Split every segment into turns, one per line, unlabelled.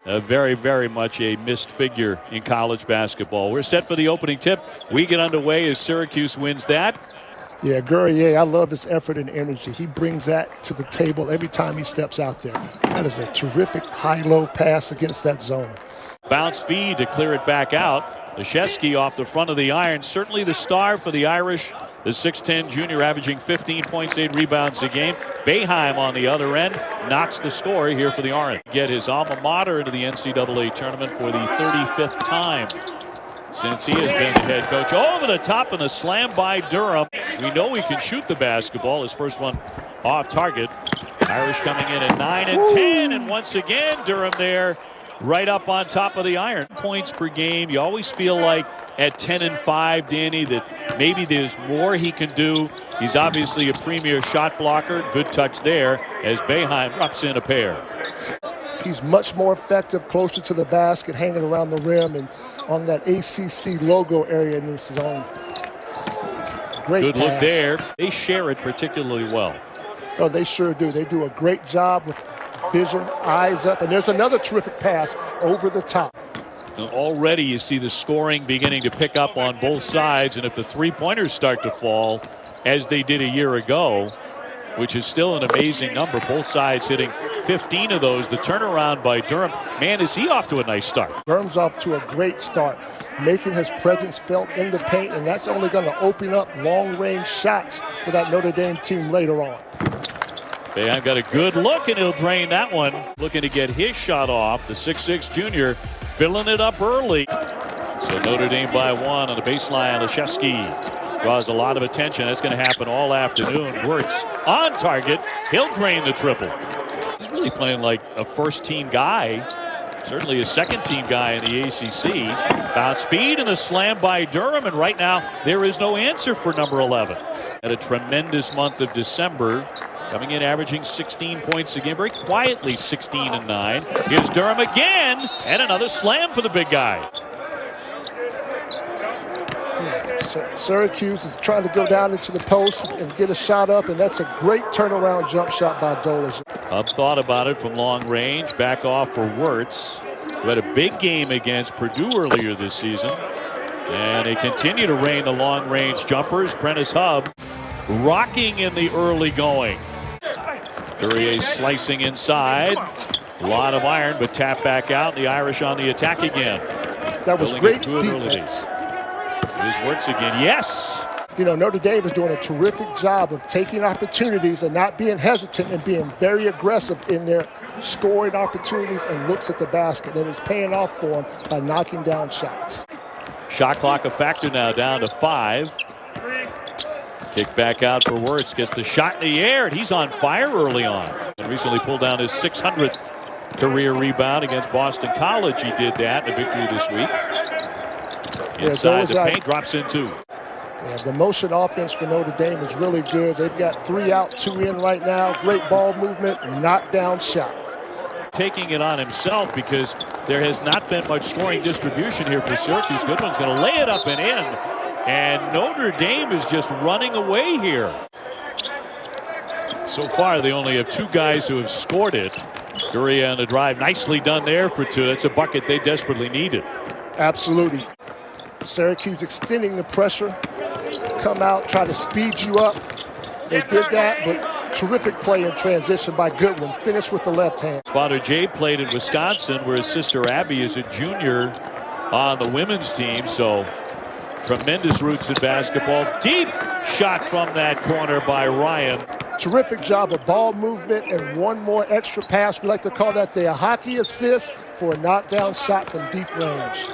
Very, very much a missed figure in college basketball. We're set for the opening tip. We get underway as Syracuse wins that.
Yeah, Guerrier, I love his effort and energy. He brings that to the table every time he steps out there. That is a terrific high-low pass against that zone.
Bounce feed to clear it back out. Leszewski off the front of the iron. Certainly the star for the Irish. The 6'10 junior averaging 15 points, 8 rebounds a game. Boeheim on the other end knocks the score here for the Orange. Get his alma mater into the NCAA tournament for the 35th time since he has been the head coach. Over the top and a slam by Durham. We know he can shoot the basketball. His first one off target. Irish coming in at 9 and 10. And once again, Durham there right up on top of the iron. Points per game. You always feel like at 10 and 5, Danny, that maybe there's more he can do. He's obviously a premier shot blocker. Good touch there as Boeheim drops in a pair.
He's much more effective closer to the basket, hanging around the rim and on that ACC logo area in this zone. Great
Good
pass.
look there. They share it particularly well.
Oh, they sure do. They do a great job with vision, eyes up, and there's another terrific pass over the top.
And already you see the scoring beginning to pick up on both sides, and if the three-pointers start to fall, as they did a year ago, which is still an amazing number, both sides hitting 15 of those. The turnaround by Durham, man, is he off to a nice start.
Durham's off to a great start, making his presence felt in the paint, and that's only going to open up long-range shots for that Notre Dame team later on.
Boeheim got a good look, and he'll drain that one. Looking to get his shot off. The 6'6 junior filling it up early. So Notre Dame by 1 on the baseline. Leszewski draws a lot of attention. That's going to happen all afternoon. Wertz on target. He'll drain the triple. He's really playing like a first-team guy. Certainly a second-team guy in the ACC. Bounce speed and a slam by Durham. And right now, there is no answer for number 11. At a tremendous month of December. Coming in averaging 16 points a game. Very quietly 16 and 9. Here's Durham again. And another slam for the big guy.
Syracuse is trying to go down into the post and get a shot up, and that's a great turnaround jump shot by Dolezaj.
Hub thought about it from long range. Back off for Wertz, who had a big game against Purdue earlier this season. And they continue to rain the long range jumpers. Prentice Hub rocking in the early going. Guerrier slicing inside. A lot of iron, but tap back out. The Irish on the attack again.
That was great defense.
Here's Wertz again. Yes!
You know, Notre Dame is doing a terrific job of taking opportunities and not being hesitant and being very aggressive in their scoring opportunities and looks at the basket. And it's paying off for them by knocking down shots.
Shot clock a factor now, down to 5. Kick back out for Wertz. Gets the shot in the air, and he's on fire early on. And recently pulled down his 600th career rebound against Boston College. He did that in a victory this week. Inside the paint, drops in 2.
Yeah, the motion offense for Notre Dame is really good. They've got 3 out, 2 in right now. Great ball movement, knockdown shot.
Taking it on himself because there has not been much scoring distribution here for Syracuse. Goodwin's going to lay it up and in. And Notre Dame is just running away here. So far, they only have 2 guys who have scored it. Guerrier on the drive. Nicely done there for 2. That's a bucket they desperately needed.
Absolutely. Syracuse extending the pressure. Come out, try to speed you up. They did that, but terrific play in transition by Goodwin. Finished with the left hand.
Father Jay played in Wisconsin, where his sister Abby is a junior on the women's team. So tremendous roots in basketball. Deep shot from that corner by Ryan.
Terrific job of ball movement and one more extra pass. We like to call that the hockey assist for a knockdown shot from deep range.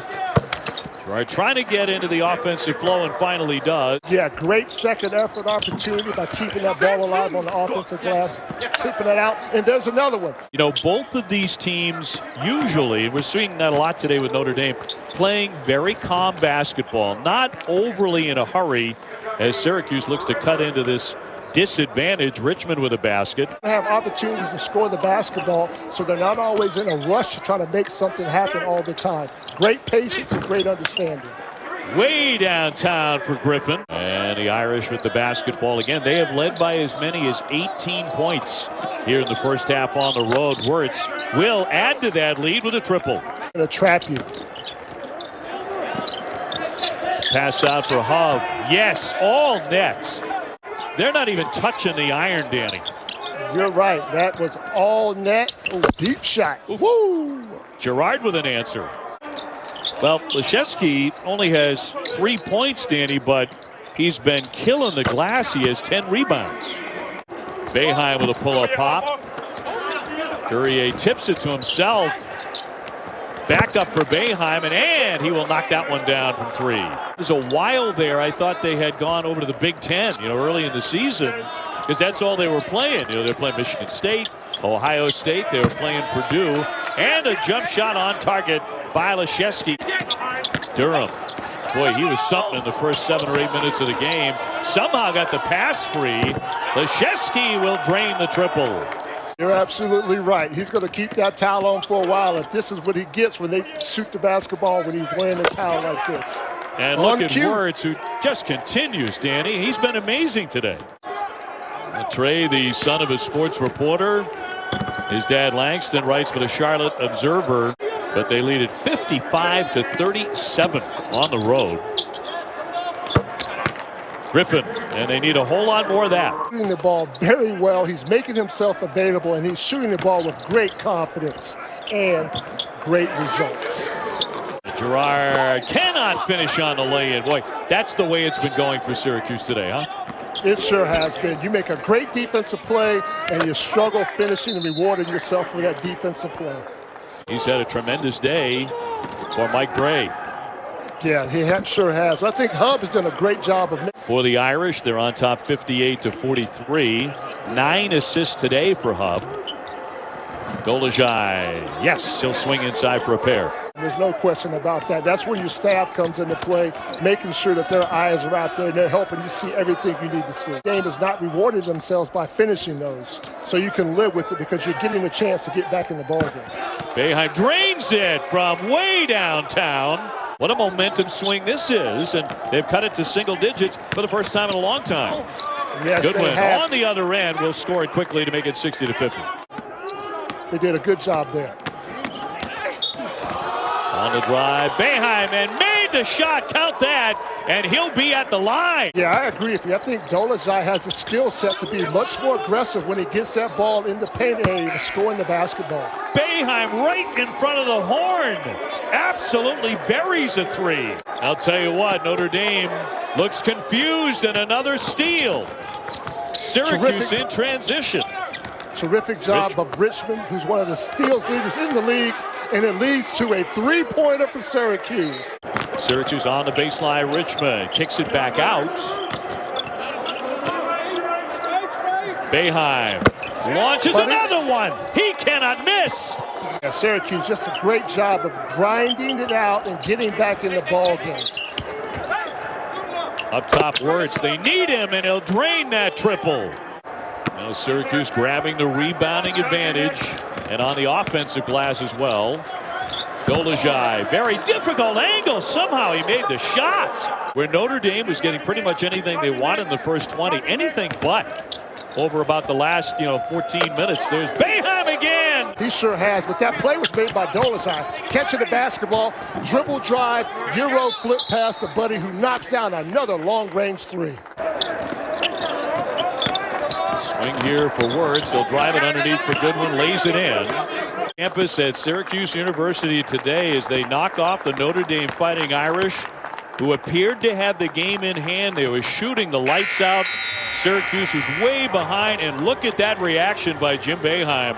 Right, trying to get into the offensive flow and finally does.
Yeah, great second effort opportunity by keeping that ball alive on the offensive glass, tipping it out, and there's another one.
You know, both of these teams usually, we're seeing that a lot today with Notre Dame, playing very calm basketball, not overly in a hurry as Syracuse looks to cut into this disadvantage. Richmond with a basket.
They have opportunities to score the basketball, so they're not always in a rush to try to make something happen all the time. Great patience and great understanding.
Way downtown for Griffin. And the Irish with the basketball again. They have led by as many as 18 points here in the first half on the road. Wertz will add to that lead with a triple.
Gonna trap you.
Pass out for Hub. Yes, all nets. They're not even touching the iron, Danny.
You're right. That was all net. Ooh, deep shot. Woo!
Gerard with an answer. Well, Leshevsky only has 3 points, Danny, but he's been killing the glass. He has 10 rebounds. Boeheim with a pull-up pop. Courier tips it to himself. Back up for Boeheim, and he will knock that one down from 3. There's a while there I thought they had gone over to the Big Ten, early in the season, because that's all they were playing. They're playing Michigan State, Ohio State, they were playing Purdue, and a jump shot on target by Leshevsky. Durham, boy, he was something in the first 7 or 8 minutes of the game. Somehow got the pass free. Leshevsky will drain the triple.
You're absolutely right. He's going to keep that towel on for a while. If this is what he gets when they shoot the basketball, when he's wearing a towel like this.
And look at Wertz, who just continues, Danny. He's been amazing today. Trey, the son of a sports reporter, his dad Langston writes for the Charlotte Observer, but they lead it 55-37 on the road. Griffin, and they need a whole lot more of that.
Shooting the ball very well. He's making himself available, and he's shooting the ball with great confidence and great results.
Gerard cannot finish on the lay-in. Boy, that's the way it's been going for Syracuse today, huh?
It sure has been. You make a great defensive play, and you struggle finishing and rewarding yourself for that defensive play.
He's had a tremendous day for Mike Bray.
Yeah, he sure has. I think Hub has done a great job of.
For the Irish, they're on top 58-43. 9 assists today for Hub. Dolezaj, yes, he'll swing inside for a pair.
There's no question about that. That's where your staff comes into play, making sure that their eyes are out there and they're helping you see everything you need to see. The game is not rewarding themselves by finishing those, so you can live with it because you're getting a chance to get back in the ballgame.
Boeheim drains it from way downtown. What a momentum swing this is, and they've cut it to single digits for the first time in a long time.
Yes,
good win. On the other end, will score it quickly to make it 60-50.
They did a good job there.
On the drive, Boeheim, and made the shot, count that, and he'll be at the line.
Yeah, I agree with you. I think Dolezaj has a skill set to be much more aggressive when he gets that ball in the paint area to score in the basketball.
Boeheim right in front of the horn. Absolutely buries a 3. I'll tell you what, Notre Dame looks confused, and another steal. Syracuse in transition.
Terrific job of Richmond, who's one of the steals leaders in the league, and it leads to a 3-pointer for Syracuse.
Syracuse on the baseline. Richmond kicks it back out. Boeheim launches another one. He cannot miss.
Yeah, Syracuse just a great job of grinding it out and getting back in the ball game.
Up top, Wertz. They need him, and he'll drain that triple. Now Syracuse grabbing the rebounding advantage, and on the offensive glass as well. Dolezaj, very difficult angle. Somehow he made the shot. Where Notre Dame was getting pretty much anything they wanted in the first 20. Anything but. Over about the last, 14 minutes. There's Boeheim again.
He sure has, but that play was made by Dolezaj. Catching the basketball, dribble drive, Euro flip pass to Buddy, who knocks down another long-range 3.
Swing here for Wertz. He'll drive it underneath for Goodwin, lays it in. Campus at Syracuse University today as they knock off the Notre Dame Fighting Irish, who appeared to have the game in hand. They were shooting the lights out. Syracuse was way behind, and look at that reaction by Jim Boeheim.